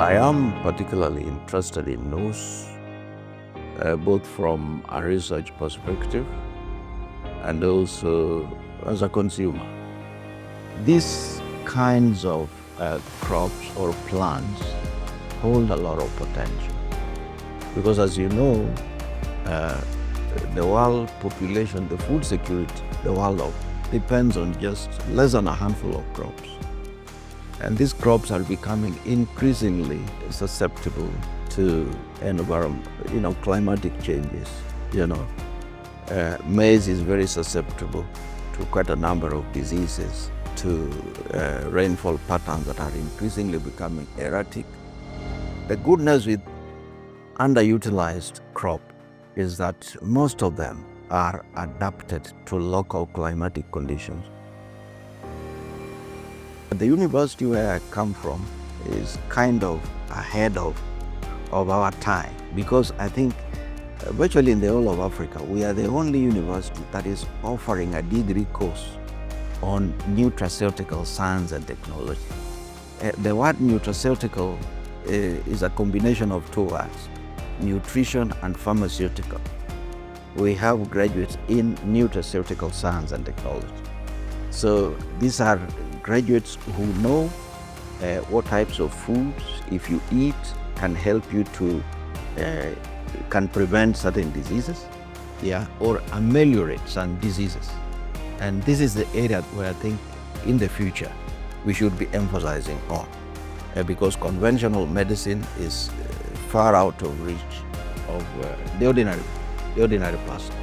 I am particularly interested in news, both from a research perspective and also as a consumer. These kinds of crops or plants hold a lot of potential because, as you know, the world population, the food security, the world depends on just less than a handful of crops. And these crops are becoming increasingly susceptible to climatic changes. Maize is very susceptible to quite a number of diseases, to rainfall patterns that are increasingly becoming erratic. The goodness with underutilized crop is that most of them are adapted to local climatic conditions. The university where I come from is kind of ahead of our time, because I think virtually in the whole of Africa, we are the only university that is offering a degree course on nutraceutical science and technology. The word nutraceutical is a combination of two words, nutrition and pharmaceutical. We have graduates in nutraceutical science and technology. So these are graduates who know what types of foods, if you eat, can help you to, can prevent certain diseases, or ameliorate some diseases. And this is the area where I think in the future we should be emphasizing on, because conventional medicine is far out of reach of the ordinary person.